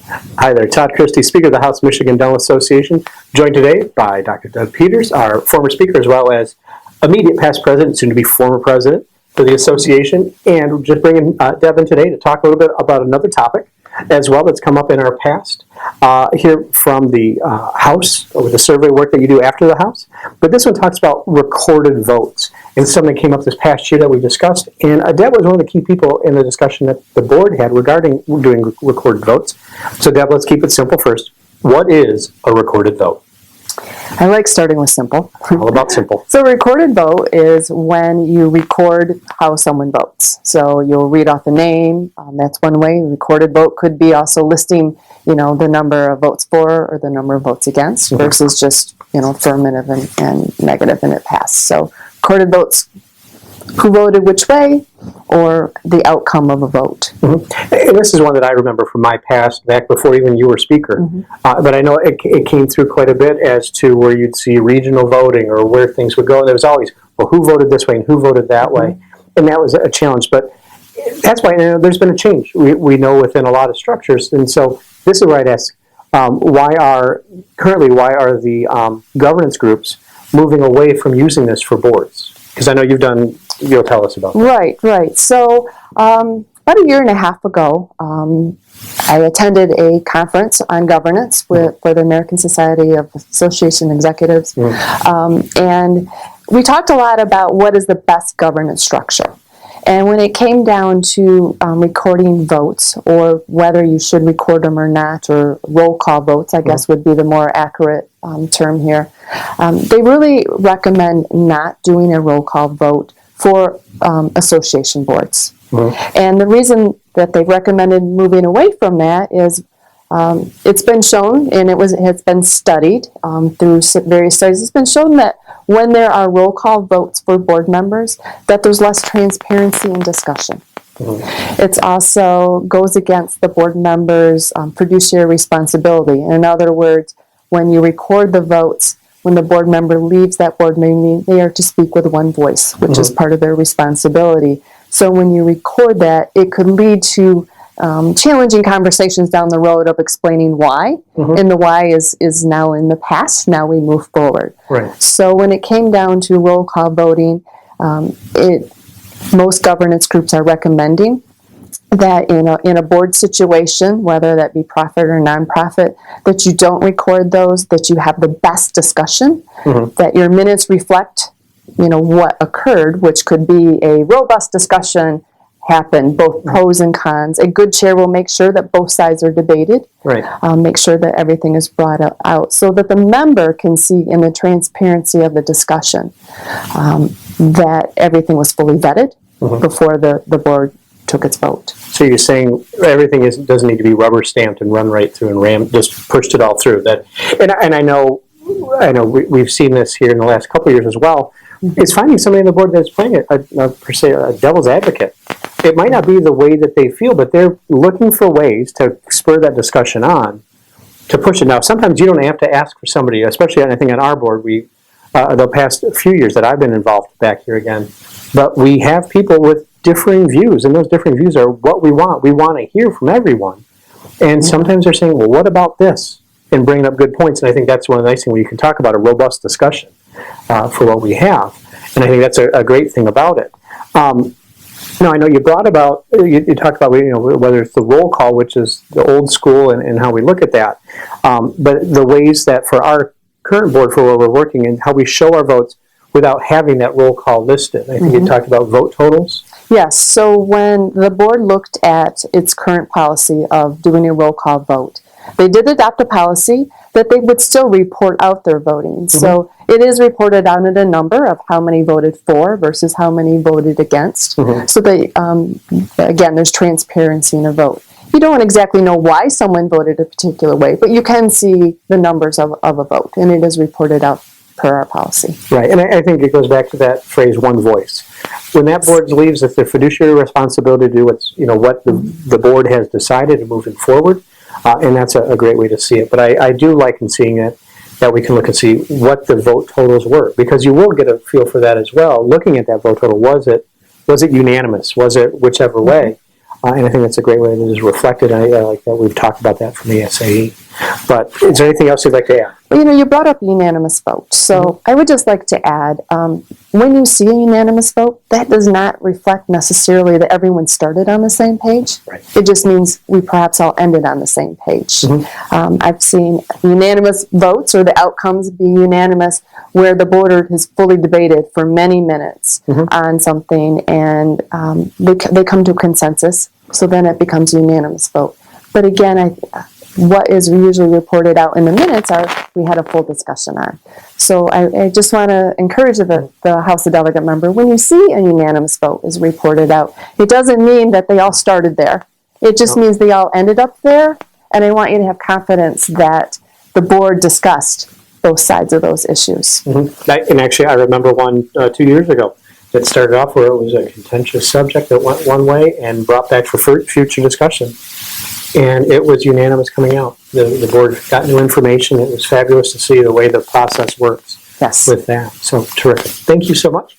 Hi there, Todd Christie, Speaker of the House Michigan Dental Association, joined today by Dr. Doug Peters, our former speaker, as well as immediate past president, soon to be former president for the association, and we're just bringing Deb in today to talk a little bit about another topic as well that's come up in our past here from the House, with the survey work that you do after the House. But this one talks about recorded votes, and something came up this past year that we discussed, and Deb was one of the key people in the discussion that the board had regarding doing recorded votes. So Deb, let's keep it simple first. What is a recorded vote? I like starting with simple. All about simple. So a recorded vote is when you record how someone votes. So you'll read off the name. That's one way. A recorded vote could be also listing, the number of votes for or the number of votes against versus just, affirmative and negative and it passed. So recorded votes, who voted which way, or the outcome of a vote. And this is one that I remember from my past, back before even you were speaker. But I know it came through quite a bit as to where you'd see regional voting or where things would go. And there was always, well, who voted this way and who voted that way? And that was a challenge. But that's why there's been a change. We know within a lot of structures. And so this is where I'd ask, why are the governance groups moving away from using this for boards? Because I know you'll tell us about that. Right. So about a year and a half ago, I attended a conference on governance for the American Society of Association Executives. And we talked a lot about what is the best governance structure. And when it came down to recording votes, or whether you should record them or not, or roll call votes, I guess would be the more accurate term here, they really recommend not doing a roll call vote for association boards. And the reason that they've recommended moving away from that is it's been shown, and it's been studied through various studies, it's been shown that when there are roll call votes for board members, that there's less transparency and discussion. It also goes against the board members' fiduciary responsibility. In other words, when you record the votes, when the board member leaves that board meeting, they are to speak with one voice, which is part of their responsibility. So when you record that, it could lead to challenging conversations down the road of explaining why, and the why is now in the past. Now we move forward. Right. So when it came down to roll call voting, most governance groups are recommending that in a board situation, whether that be profit or nonprofit, that you don't record those, that you have the best discussion, that your minutes reflect, what occurred, which could be a robust discussion happened, both pros and cons. A good chair will make sure that both sides are debated, make sure that everything is brought out so that the member can see in the transparency of the discussion that everything was fully vetted before the board took its vote. So you're saying everything doesn't need to be rubber stamped and run right through and just pushed it all through. And I know we've seen this here in the last couple of years as well. Is finding somebody on the board that's playing a devil's advocate. It might not be the way that they feel, but they're looking for ways to spur that discussion on, to push it. Now, sometimes you don't have to ask for somebody, especially I think on our board, the past few years that I've been involved back here again, but we have people with differing views, and those differing views are what we want. We want to hear from everyone. And sometimes they're saying, well, what about this? And bringing up good points. And I think that's one of the nice things when you can talk about a robust discussion for what we have. And I think that's a great thing about it. Now, I know you talked about, whether it's the roll call, which is the old school and how we look at that, but the ways that for our current board, for where we're working and how we show our votes without having that roll call listed. I think you talked about vote totals. Yes, so when the board looked at its current policy of doing a roll call vote, they did adopt a policy that they would still report out their voting. So it is reported out in a number of how many voted for versus how many voted against. So again, there's transparency in a vote. You don't exactly know why someone voted a particular way, but you can see the numbers of a vote, and it is reported out per our policy. Right, and I think it goes back to that phrase, one voice. When that board leaves, it's their fiduciary responsibility to do what the board has decided and moving forward. And that's a great way to see it. But I do like in seeing it that we can look and see what the vote totals were, because you will get a feel for that as well. Looking at that vote total, was it unanimous? Was it whichever way? And I think that's a great way that it is reflected. I like that we've talked about that from the SAE. But is there anything else you'd like to add? Well, you brought up unanimous vote. So I would just like to add, when you see a unanimous vote, that does not reflect necessarily that everyone started on the same page. Right. It just means we perhaps all ended on the same page. I've seen unanimous votes or the outcomes be unanimous where the board has fully debated for many minutes on something and they come to a consensus. So then it becomes a unanimous vote. But again, what is usually reported out in the minutes are we had a full discussion on. So I just want to encourage the House of Delegate member, when you see a unanimous vote is reported out, it doesn't mean that they all started there. It just means they all ended up there, and I want you to have confidence that the board discussed both sides of those issues. And actually, I remember one 2 years ago that started off where it was a contentious subject that went one way and brought back for future discussion. And it was unanimous coming out. The board got new information. It was fabulous to see the way the process works with that. So terrific. Thank you so much.